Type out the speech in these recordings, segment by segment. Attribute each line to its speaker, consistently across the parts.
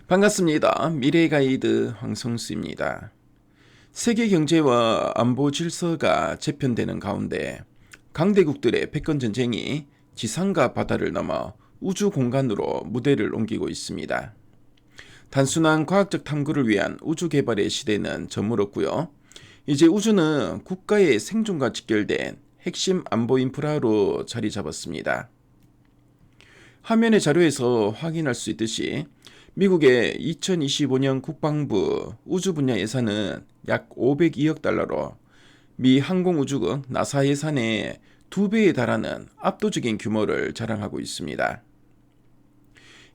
Speaker 1: 반갑습니다. 미래의 가이드 황성수입니다. 세계 경제와 안보 질서가 재편되는 가운데 강대국들의 패권 전쟁이 지상과 바다를 넘어 우주 공간으로 무대를 옮기고 있습니다. 단순한 과학적 탐구를 위한 우주 개발의 시대는 저물었고요. 이제 우주는 국가의 생존과 직결된 핵심 안보 인프라로 자리 잡았습니다. 화면의 자료에서 확인할 수 있듯이 미국의 2025년 국방부 우주 분야 예산은 약 502억 달러로 미 항공우주국 나사 예산의 2배에 달하는 압도적인 규모를 자랑하고 있습니다.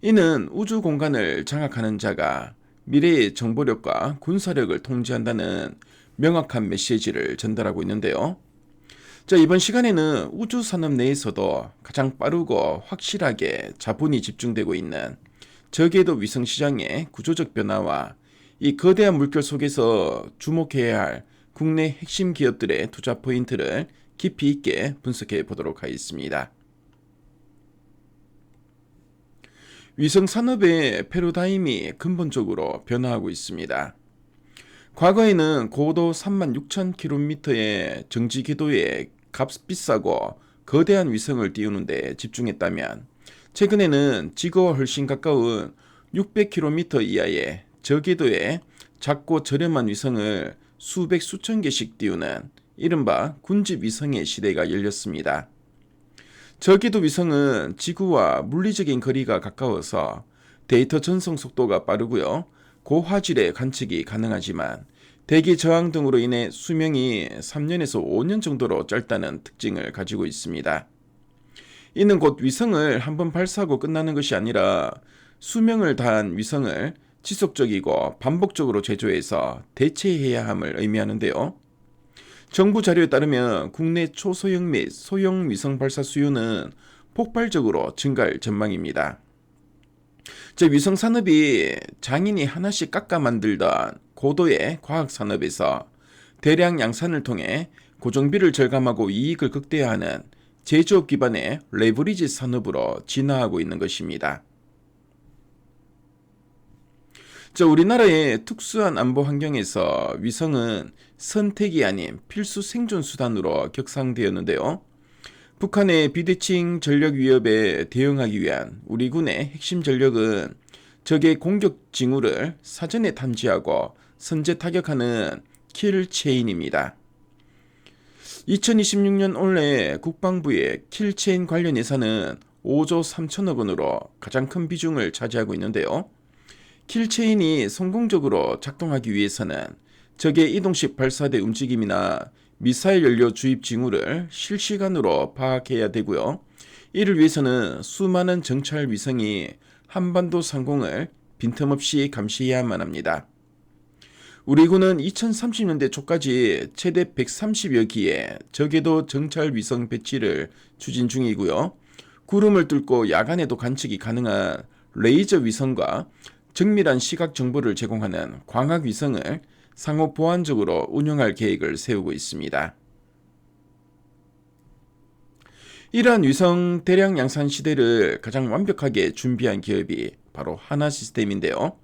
Speaker 1: 이는 우주 공간을 장악하는 자가 미래의 정보력과 군사력을 통제한다는 명확한 메시지를 전달하고 있는데요. 이번 시간에는 우주 산업 내에서도 가장 빠르고 확실하게 자본이 집중되고 있는 저궤도 위성 시장의 구조적 변화와 이 거대한 물결 속에서 주목해야 할 국내 핵심 기업들의 투자 포인트를 깊이 있게 분석해 보도록 하겠습니다. 위성 산업의 패러다임이 근본적으로 변화하고 있습니다. 과거에는 고도 36,000km의 정지 궤도에 값비싸고 거대한 위성을 띄우는 데 집중했다면 최근에는 지구와 훨씬 가까운 600km 이하의 저궤도에 작고 저렴한 위성을 수백 수천 개씩 띄우는 이른바 군집 위성의 시대가 열렸습니다. 저궤도 위성은 지구와 물리적인 거리가 가까워서 데이터 전송 속도가 빠르고요. 고화질의 관측이 가능하지만 대기 저항 등으로 인해 수명이 3년에서 5년 정도로 짧다는 특징을 가지고 있습니다. 이는 곧 위성을 한번 발사하고 끝나는 것이 아니라 수명을 다한 위성을 지속적이고 반복적으로 제조해서 대체해야 함을 의미하는데요. 정부 자료에 따르면 국내 초소형 및 소형 위성 발사 수요는 폭발적으로 증가할 전망입니다. 위성 산업이 장인이 하나씩 깎아 만들던 고도의 과학 산업에서 대량 양산을 통해 고정비를 절감하고 이익을 극대화하는 제조업 기반의 레버리지 산업으로 진화하고 있는 것입니다. 우리나라의 특수한 안보 환경에서 위성은 선택이 아닌 필수 생존 수단으로 격상되었는데요. 북한의 비대칭 전력 위협에 대응하기 위한 우리 군의 핵심 전력은 적의 공격 징후를 사전에 탐지하고 선제 타격하는 킬체인입니다. 2026년 올해 국방부의 킬체인 관련 예산은 5조 3천억 원으로 가장 큰 비중을 차지하고 있는데요. 킬체인이 성공적으로 작동하기 위해서는 적의 이동식 발사대 움직임이나 미사일 연료 주입 징후를 실시간으로 파악해야 되고요. 이를 위해서는 수많은 정찰 위성이 한반도 상공을 빈틈없이 감시해야만 합니다. 우리 군은 2030년대 초까지 최대 130여 기의 저궤도 정찰 위성 배치를 추진 중이고요. 구름을 뚫고 야간에도 관측이 가능한 레이저 위성과 정밀한 시각 정보를 제공하는 광학 위성을 상호 보완적으로 운영할 계획을 세우고 있습니다. 이러한 위성 대량 양산 시대를 가장 완벽하게 준비한 기업이 바로 하나시스템인데요.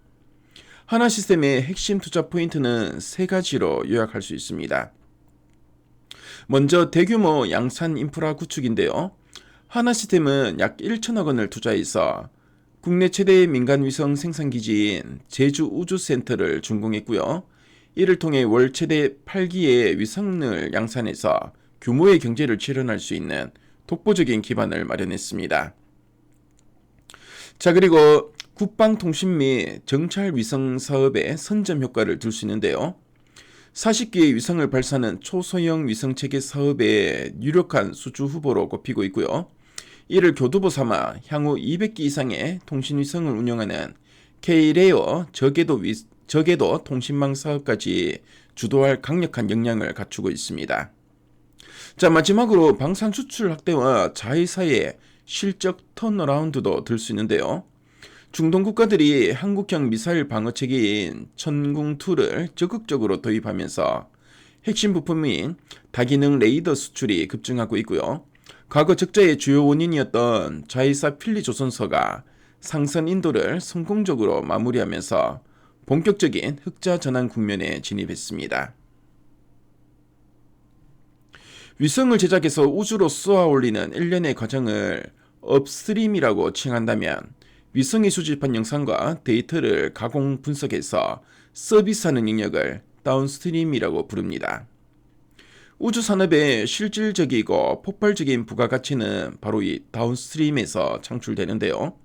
Speaker 1: 하나시스템의 핵심 투자 포인트는 세 가지로 요약할 수 있습니다. 먼저 대규모 양산 인프라 구축인데요. 하나시스템은 약 1천억 원을 투자해서 국내 최대의 민간 위성 생산기지인 제주우주센터를 준공했고요. 이를 통해 월 최대 8기의 위성을 양산해서 규모의 경제를 실현할 수 있는 독보적인 기반을 마련했습니다. 그리고 국방통신 및 정찰 위성 사업에 선점 효과를 둘 수 있는데요. 40기의 위성을 발사하는 초소형 위성체계 사업의 유력한 수주 후보로 꼽히고 있고요. 이를 교두보 삼아 향후 200기 이상의 통신위성을 운영하는 K-레어 저궤도 통신망 사업까지 주도할 강력한 역량을 갖추고 있습니다. 마지막으로 방산 수출 확대와 자회사의 실적 턴어라운드도 들 수 있는데요. 중동 국가들이 한국형 미사일 방어 체계인 천궁2를 적극적으로 도입하면서 핵심 부품인 다기능 레이더 수출이 급증하고 있고요. 과거 적자의 주요 원인이었던 자회사 필리조선소가 상선 인도를 성공적으로 마무리하면서 본격적인 흑자 전환 국면에 진입했습니다. 위성을 제작해서 우주로 쏘아 올리는 일련의 과정을 업스트림이라고 칭한다면, 위성이 수집한 영상과 데이터를 가공 분석해서 서비스하는 영역을 다운스트림이라고 부릅니다. 우주 산업의 실질적이고 폭발적인 부가가치는 바로 이 다운스트림에서 창출되는데요.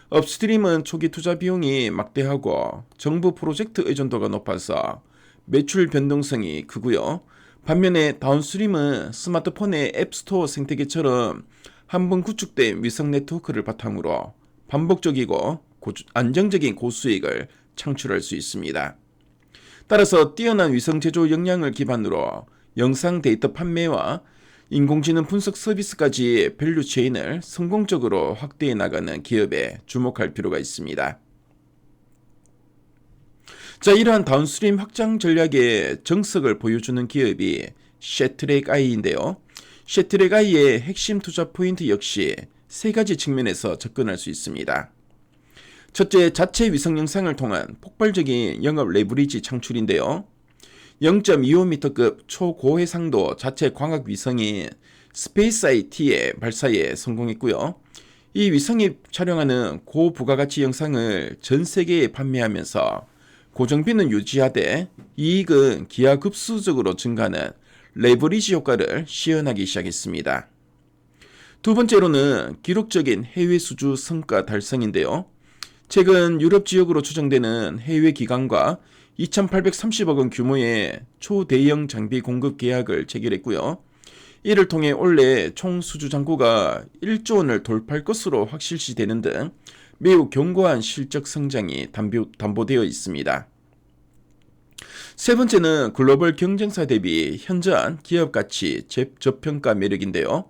Speaker 1: 업스트림은 초기 투자 비용이 막대하고 정부 프로젝트 의존도가 높아서 매출 변동성이 크고요. 반면에 다운스트림은 스마트폰의 앱스토어 생태계처럼 한번 구축된 위성 네트워크를 바탕으로 반복적이고 안정적인 고수익을 창출할 수 있습니다. 따라서 뛰어난 위성 제조 역량을 기반으로 영상 데이터 판매와 인공지능 분석 서비스까지 밸류 체인을 성공적으로 확대해 나가는 기업에 주목할 필요가 있습니다. 자, 이러한 다운스트림 확장 전략의 정석을 보여주는 기업이 셰트랙아이인데요. 셰트랙아이의 핵심 투자 포인트 역시 세 가지 측면에서 접근할 수 있습니다. 첫째, 자체 위성 영상을 통한 폭발적인 영업 레버리지 창출인데요. 0.25m급 초고해상도 자체 광학 위성인 스페이스 IT의 발사에 성공했고요. 이 위성이 촬영하는 고부가가치 영상을 전 세계에 판매하면서 고정비는 유지하되 이익은 기하급수적으로 증가하는 레버리지 효과를 시현하기 시작했습니다. 두 번째로는 기록적인 해외 수주 성과 달성인데요. 최근 유럽 지역으로 추정되는 해외 기관과 2,830억 원 규모의 초대형 장비 공급 계약을 체결했고요. 이를 통해 올해 총 수주 잔고가 1조 원을 돌파할 것으로 확실시되는 등 매우 견고한 실적 성장이 담보되어 있습니다. 세 번째는 글로벌 경쟁사 대비 현저한 기업 가치 저평가 매력인데요.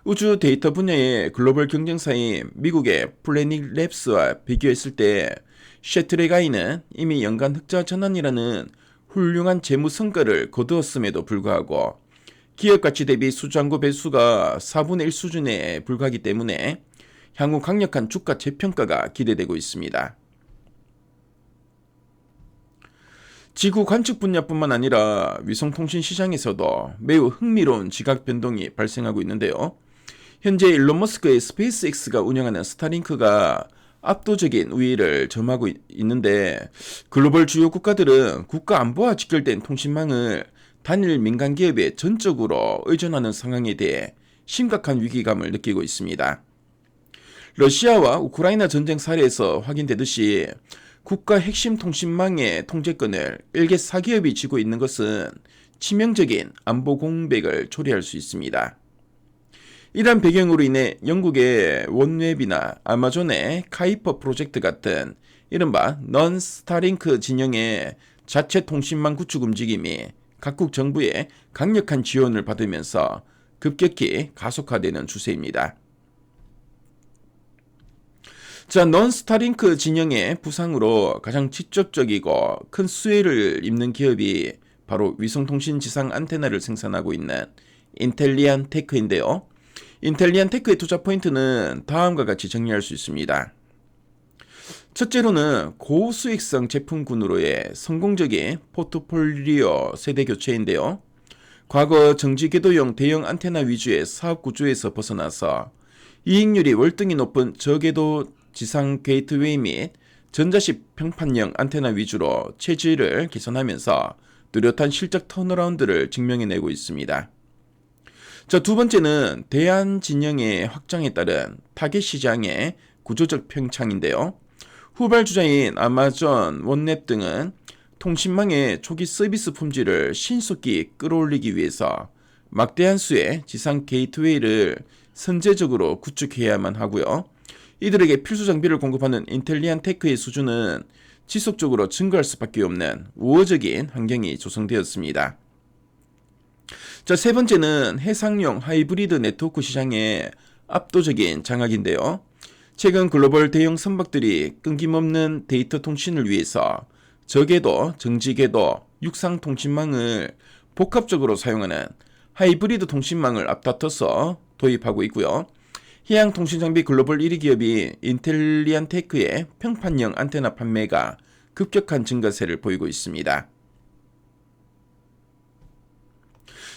Speaker 1: 우주 데이터 분야의 글로벌 경쟁사인 미국의 플래닛 랩스와 비교했을 때 셰트랙아이는 이미 연간 흑자 전환이라는 훌륭한 재무 성과를 거두었음에도 불구하고 기업 가치 대비 수주잔고 배수가 4분의 1 수준에 불과하기 때문에 향후 강력한 주가 재평가가 기대되고 있습니다. 지구 관측 분야뿐만 아니라 위성통신 시장에서도 매우 흥미로운 지각 변동이 발생하고 있는데요. 현재 일론 머스크의 스페이스X가 운영하는 스타링크가 압도적인 우위를 점하고 있는데, 글로벌 주요 국가들은 국가 안보와 직결된 통신망을 단일 민간 기업에 전적으로 의존하는 상황에 대해 심각한 위기감을 느끼고 있습니다. 러시아와 우크라이나 전쟁 사례에서 확인되듯이 국가 핵심 통신망의 통제권을 일개 사기업이 쥐고 있는 것은 치명적인 안보 공백을 초래할 수 있습니다. 이런 배경으로 인해 영국의 원웹이나 아마존의 카이퍼 프로젝트 같은 이른바 넌 스타링크 진영의 자체 통신망 구축 움직임이 각국 정부의 강력한 지원을 받으면서 급격히 가속화되는 추세입니다. 자, 넌 스타링크 진영의 부상으로 가장 직접적이고 큰 수혜를 입는 기업이 바로 위성통신 지상 안테나를 생산하고 있는 인텔리안 테크인데요. 인텔리안 테크의 투자 포인트는 다음과 같이 정리할 수 있습니다. 첫째로는 고수익성 제품군으로의 성공적인 포트폴리오 세대 교체인데요. 과거 정지궤도용 대형 안테나 위주의 사업 구조에서 벗어나서 이익률이 월등히 높은 저궤도 지상 게이트웨이 및 전자식 평판형 안테나 위주로 체질을 개선하면서 뚜렷한 실적 턴어라운드를 증명해내고 있습니다. 자, 두 번째는 대안 진영의 확장에 따른 타겟 시장의 구조적 팽창인데요. 후발주자인 아마존, 원랩 등은 통신망의 초기 서비스 품질을 신속히 끌어올리기 위해서 막대한 수의 지상 게이트웨이를 선제적으로 구축해야만 하고요. 이들에게 필수 장비를 공급하는 인텔리안 테크의 수준은 지속적으로 증가할 수밖에 없는 우호적인 환경이 조성되었습니다. 자, 세 번째는 해상용 하이브리드 네트워크 시장의 압도적인 장악인데요. 최근 글로벌 대형 선박들이 끊김없는 데이터 통신을 위해서 저궤도, 정지궤도, 육상 통신망을 복합적으로 사용하는 하이브리드 통신망을 앞다퉈서 도입하고 있고요. 해양통신장비 글로벌 1위 기업이 인텔리안테크의 평판형 안테나 판매가 급격한 증가세를 보이고 있습니다.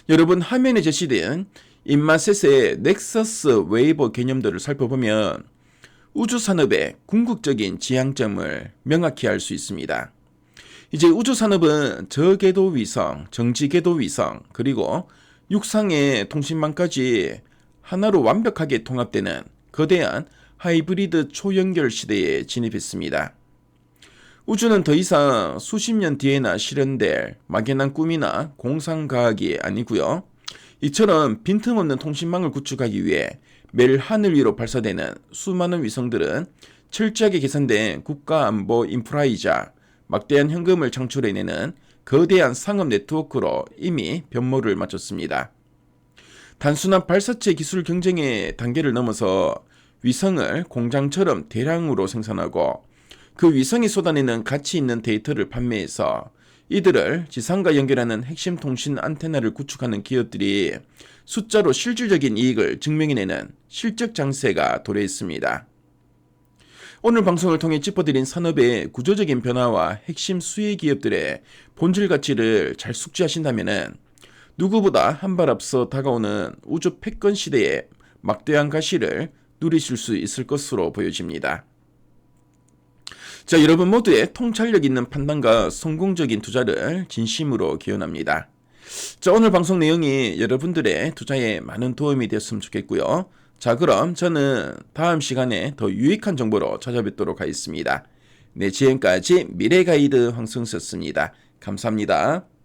Speaker 1: 여러분, 화면에 제시된 인마셋의 넥서스 웨이버 개념들을 살펴보면 우주산업의 궁극적인 지향점을 명확히 알 수 있습니다. 이제 우주산업은 저궤도 위성, 정지궤도 위성, 그리고 육상의 통신망까지 하나로 완벽하게 통합되는 거대한 하이브리드 초연결 시대에 진입했습니다. 우주는 더 이상 수십 년 뒤에나 실현될 막연한 꿈이나 공상과학이 아니고요. 이처럼 빈틈없는 통신망을 구축하기 위해 매일 하늘 위로 발사되는 수많은 위성들은 철저하게 계산된 국가안보 인프라이자 막대한 현금을 창출해내는 거대한 상업 네트워크로 이미 변모를 마쳤습니다. 단순한 발사체 기술 경쟁의 단계를 넘어서 위성을 공장처럼 대량으로 생산하고 그 위성이 쏟아내는 가치 있는 데이터를 판매해서 이들을 지상과 연결하는 핵심 통신 안테나를 구축하는 기업들이 숫자로 실질적인 이익을 증명해내는 실적 장세가 도래했습니다. 오늘 방송을 통해 짚어드린 산업의 구조적인 변화와 핵심 수혜 기업들의 본질 가치를 잘 숙지하신다면 누구보다 한 발 앞서 다가오는 우주 패권 시대의 막대한 가시를 누리실 수 있을 것으로 보여집니다. 자, 여러분 모두의 통찰력 있는 판단과 성공적인 투자를 진심으로 기원합니다. 자, 오늘 방송 내용이 여러분들의 투자에 많은 도움이 되었으면 좋겠고요. 자, 그럼 저는 다음 시간에 더 유익한 정보로 찾아뵙도록 하겠습니다. 네, 지금까지 미래가이드 황승수였습니다. 감사합니다.